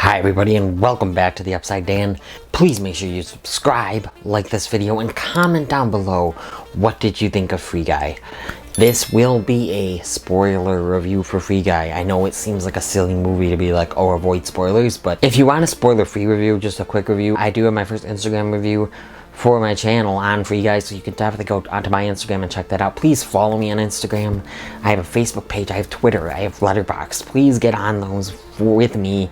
Hi everybody and welcome back to the Upside Dan. Please make sure you subscribe, like this video, and comment down below what did you think of Free Guy. This will be a spoiler review for Free Guy. I know it seems like a silly movie to be like, oh, avoid spoilers, but if you want a spoiler-free review, just a quick review, I do have my first Instagram review for my channel on Free Guy, so you can definitely go onto my Instagram and check that out. Please follow me on Instagram. I have a Facebook page, I have Twitter, I have Letterboxd. Please get on those with me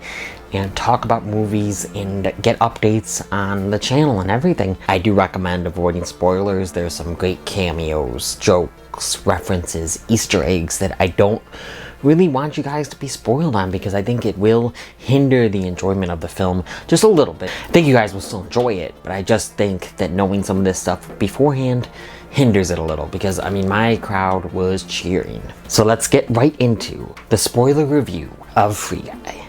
and talk about movies and get updates on the channel and everything. I do recommend avoiding spoilers. There's some great cameos, jokes, references, Easter eggs that I don't really want you guys to be spoiled on because I think it will hinder the enjoyment of the film just a little bit. I think you guys will still enjoy it, but I just think that knowing some of this stuff beforehand hinders it a little because, I mean, my crowd was cheering. So let's get right into the spoiler review of Free Guy.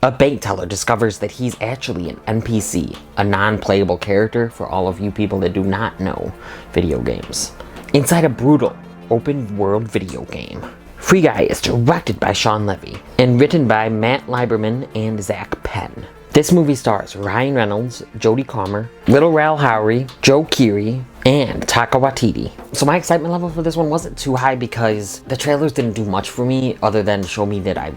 A bank teller discovers that he's actually an NPC, a non-playable character for all of you people that do not know video games. Inside a brutal, open-world video game. Free Guy is directed by Shawn Levy and written by Matt Lieberman and Zach Penn. This movie stars Ryan Reynolds, Jodie Comer, Lil Rel Howery, Keery, and Taika Waititi. So my excitement level for this one wasn't too high because the trailers didn't do much for me other than show me that I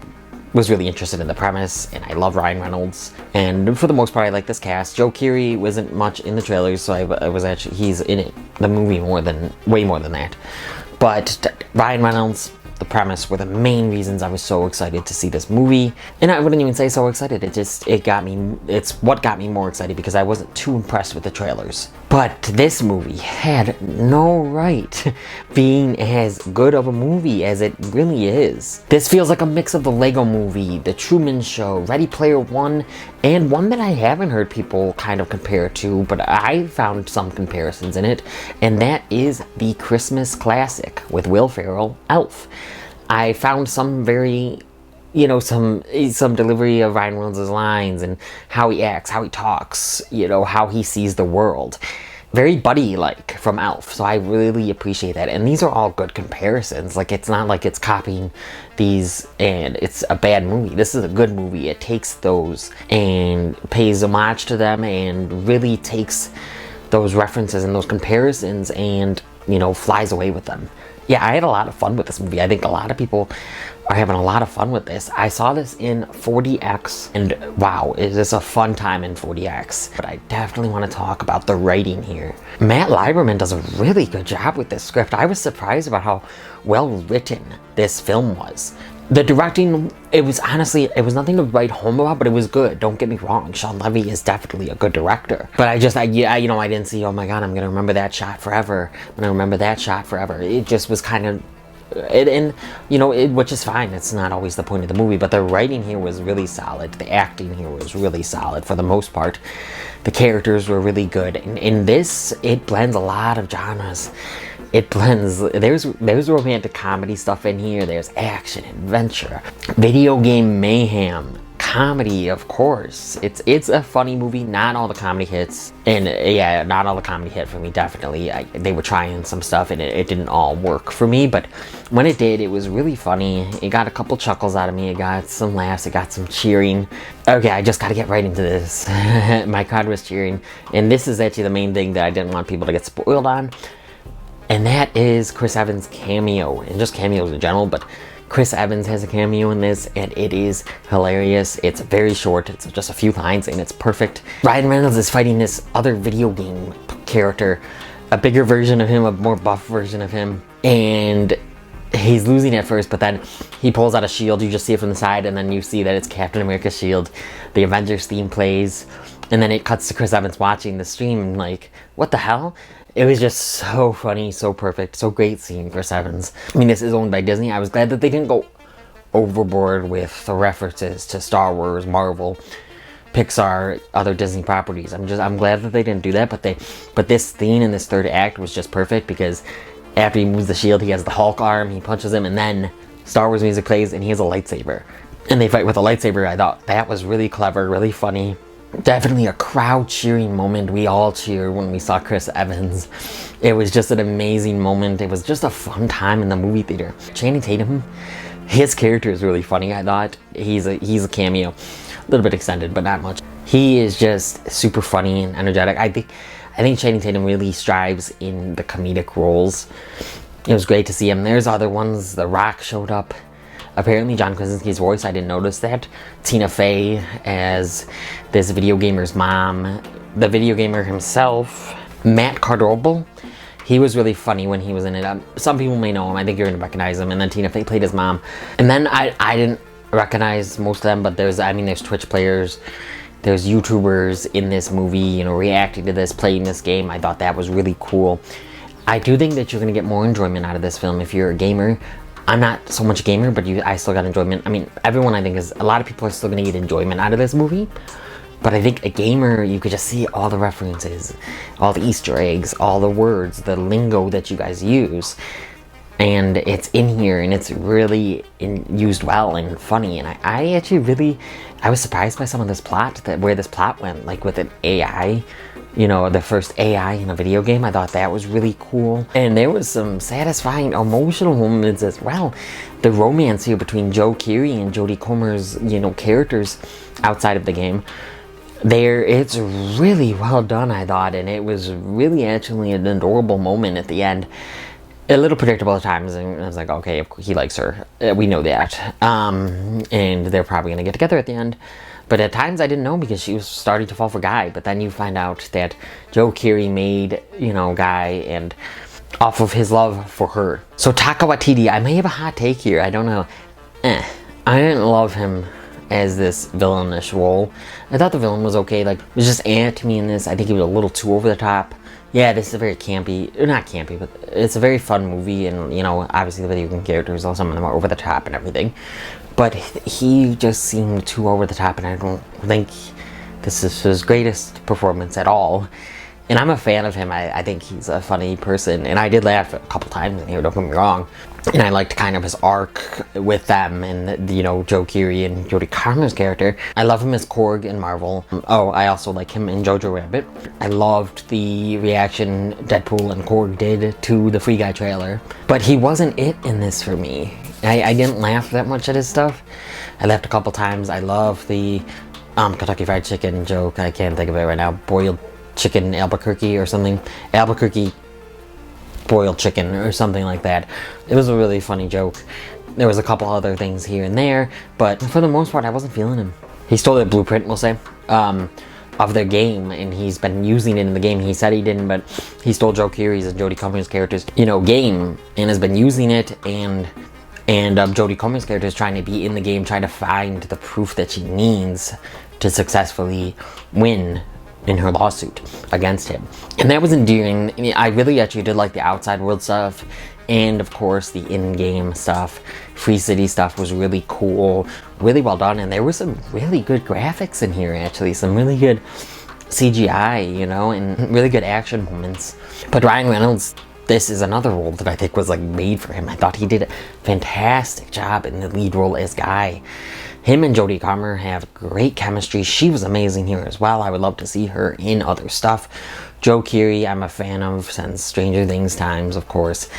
was really interested in the premise, and I love Ryan Reynolds, and for the most part I like this cast. Keery wasn't much in the trailers, so I was actually, he's in it, the movie way more than that. But Ryan Reynolds, the premise were the main reasons I was so excited to see this movie. And I wouldn't even say so excited, it's what got me more excited because I wasn't too impressed with the trailers. But this movie had no right being as good of a movie as it really is. This feels like a mix of the Lego Movie, The Truman Show, Ready Player One, and one that I haven't heard people kind of compare to, but I found some comparisons in it, and that is the Christmas classic with Will Ferrell, Elf. I found some very, some delivery of Ryan Reynolds' lines and how he acts, how he talks, how he sees the world. Very buddy-like from Elf, so I really appreciate that. And these are all good comparisons. Like, it's not like it's copying these and it's a bad movie. This is a good movie. It takes those and pays homage to them and really takes those references and those comparisons and, flies away with them. Yeah, I had a lot of fun with this movie. I think a lot of people are having a lot of fun with this. I saw this in 4DX, and wow, is this a fun time in 4DX. But I definitely want to talk about the writing here. Matt Lieberman does a really good job with this script. I was surprised about how well written this film was. The directing, it was nothing to write home about, but it was good. Don't get me wrong, Shawn Levy is definitely a good director. But I didn't see, oh my god, I'm gonna remember that shot forever. I'm gonna remember that shot forever. It just was kind of, which is fine. It's not always the point of the movie, but the writing here was really solid. The acting here was really solid for the most part. The characters were really good. And in this, it blends a lot of genres. It blends, there's romantic comedy stuff in here, there's action, adventure, video game mayhem, comedy, of course. It's a funny movie. Not all the comedy hits, and yeah, not all the comedy hit for me, definitely. They were trying some stuff and it didn't all work for me, but when it did, it was really funny. It got a couple chuckles out of me, it got some laughs, it got some cheering. Okay, I just gotta get right into this. My crowd was cheering, and this is actually the main thing that I didn't want people to get spoiled on. And that is Chris Evans' cameo, and just cameos in general, but Chris Evans has a cameo in this, and it is hilarious. It's very short, it's just a few lines, and it's perfect. Ryan Reynolds is fighting this other video game character, a bigger version of him, a more buff version of him, and he's losing at first, but then he pulls out a shield. You just see it from the side, and then you see that it's Captain America's shield. The Avengers theme plays, and then it cuts to Chris Evans watching the stream, and like, what the hell? It was just so funny, so perfect, so great seeing Chris Evans. I mean, this is owned by Disney. I was glad that they didn't go overboard with the references to Star Wars, Marvel, Pixar, other Disney properties. I'm glad that they didn't do that, but this scene in this third act was just perfect because after he moves the shield, he has the Hulk arm, he punches him, and then Star Wars music plays and he has a lightsaber. And they fight with a lightsaber. I thought that was really clever, really funny. Definitely a crowd cheering moment. We all cheered when we saw Chris Evans. It was just an amazing moment. It was just a fun time in the movie theater. Channing Tatum, his character is really funny. I thought he's a cameo, a little bit extended, but not much. He is just super funny and energetic. I think Channing Tatum really strives in the comedic roles. It was great to see him. There's other ones. The Rock showed up. Apparently John Krasinski's voice, I didn't notice that. Tina Fey as this video gamer's mom. The video gamer himself, Matt Cardroble, he was really funny when he was in it. Some people may know him. I think you're going to recognize him. And then Tina Fey played his mom. And then I didn't recognize most of them, but there's Twitch players. There's YouTubers in this movie, you know, reacting to this, playing this game. I thought that was really cool. I do think that you're going to get more enjoyment out of this film if you're a gamer. I'm not so much a gamer, but I still got enjoyment. I mean, everyone I think a lot of people are still going to get enjoyment out of this movie. But I think a gamer, you could just see all the references, all the Easter eggs, all the words, the lingo that you guys use. And it's in here, and it's really used well and funny. And I actually I was surprised by some of this plot, where this plot went, like with an AI. You know, the first AI in a video game. I thought that was really cool. And there was some satisfying emotional moments as well. The romance here between Keery and Jodie Comer's, you know, characters outside of the game. It's really well done, I thought. And it was really actually an adorable moment at the end. A little predictable at times. And I was like, okay, he likes her. We know that. And they're probably going to get together at the end. But at times I didn't know because she was starting to fall for Guy. But then you find out that Keery made, you know, Guy and off of his love for her. So Taika Waititi, I may have a hot take here. I don't know. I didn't love him as this villainish role. I thought the villain was okay. Like, it was just to me in this. I think he was a little too over the top. Yeah, this is a very campy, not campy, but it's a very fun movie. And, you know, obviously the video game characters, some of them are over the top and everything. But he just seemed too over the top, and I don't think this is his greatest performance at all. And I'm a fan of him. I think he's a funny person, and I did laugh a couple times in here, don't get me wrong. And I liked kind of his arc with them, and, you know, Keery and Jodie Comer's character. I love him as Korg in Marvel. Oh, I also like him in Jojo Rabbit. I loved the reaction Deadpool and Korg did to the Free Guy trailer. But he wasn't it in this for me. I didn't laugh that much at his stuff. I laughed a couple times. I love the Kentucky Fried Chicken joke. I can't think of it right now. Boiled chicken Albuquerque or something. Albuquerque boiled chicken or something like that. It was a really funny joke. There was a couple other things here and there, but for the most part, I wasn't feeling him. He stole the blueprint, we'll say, of their game, and he's been using it in the game. He said he didn't, but he stole Keery's and Jodie Comer's characters, you know, game, and has been using it, and Jodie Comer's character is trying to be in the game, trying to find the proof that she needs to successfully win in her lawsuit against him. And that was endearing. I mean, I really actually did like the outside world stuff, and of course the in-game stuff. Free City stuff was really cool, really well done, and there were some really good graphics in here, actually. Some really good CGI, you know, and really good action moments. But Ryan Reynolds, this is another role that I think was like made for him. I thought he did a fantastic job in the lead role as Guy. Him and Jodie Comer have great chemistry. She was amazing here as well. I would love to see her in other stuff. Keery, I'm a fan of since Stranger Things times, of course.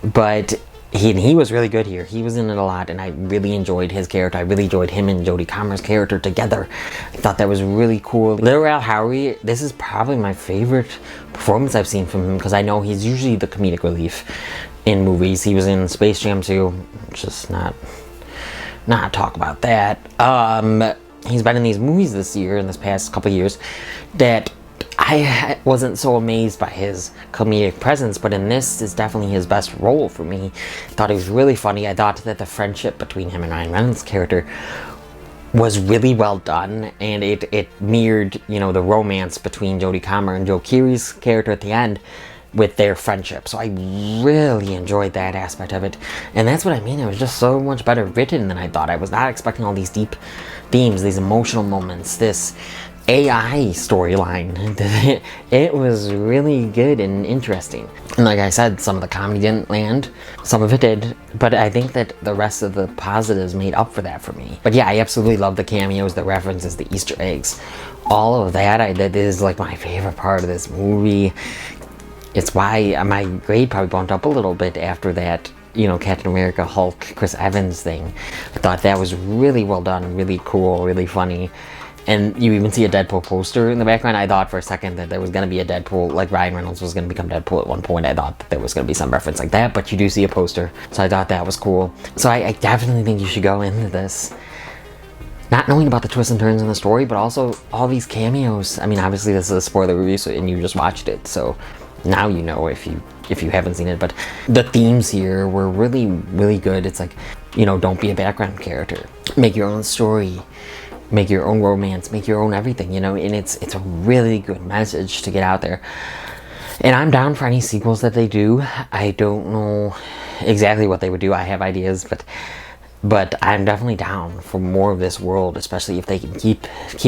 But he was really good here. He was in it a lot, and I really enjoyed his character. I really enjoyed him and Jodie Comer's character together. I thought that was really cool. Lil Rel Howery, this is probably my favorite performance I've seen from him, because I know he's usually the comedic relief in movies. He was in Space Jam 2, just not talk about that. He's been in these movies this year, in this past couple years, that I wasn't so amazed by his comedic presence, but in this is definitely his best role for me. I thought he was really funny. I thought that the friendship between him and Ryan Reynolds' character was really well done, and it mirrored, you know, the romance between Jodie Comer and Keery's character at the end with their friendship. So I really enjoyed that aspect of it, and that's what I mean. It was just so much better written than I thought. I was not expecting all these deep themes, these emotional moments, this AI storyline. It was really good and interesting. And like I said, some of the comedy didn't land, some of it did, but I think that the rest of the positives made up for that for me. But yeah, I absolutely love the cameos, the references, the Easter eggs, all of that. That is like my favorite part of this movie. It's why my grade probably bumped up a little bit after that, you know, Captain America, Hulk, Chris Evans thing. I thought that was really well done, really cool, really funny. And you even see a Deadpool poster in the background. I thought for a second that there was going to be a Deadpool, like Ryan Reynolds was going to become Deadpool at one point. I thought that there was going to be some reference like that, but you do see a poster. So I thought that was cool. So I definitely think you should go into this not knowing about the twists and turns in the story, but also all these cameos. I mean, obviously this is a spoiler review, and you just watched it, so now you know if you haven't seen it. But the themes here were really, really good. It's like, you know, don't be a background character. Make your own story. Make your own romance. Make your own everything, you know? And it's a really good message to get out there. And I'm down for any sequels that they do. I don't know exactly what they would do. I have ideas, but I'm definitely down for more of this world, especially if they can keep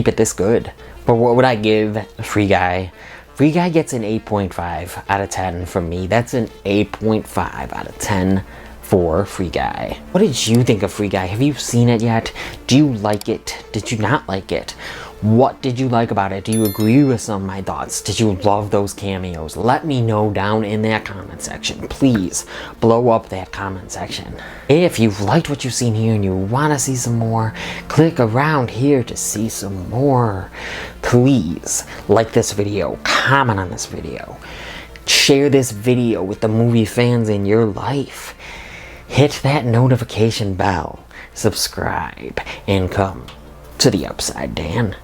it this good. But what would I give Free Guy? Free Guy gets an 8.5 out of 10 from me. That's an 8.5 out of 10 for Free Guy. What did you think of Free Guy? Have you seen it yet? Do you like it? Did you not like it? What did you like about it? Do you agree with some of my thoughts? Did you love those cameos? Let me know down in that comment section. Please blow up that comment section. If you've liked what you've seen here and you want to see some more, click around here to see some more. Please like this video, comment on this video, share this video with the movie fans in your life. Hit that notification bell, subscribe, and come to the Upside Dan.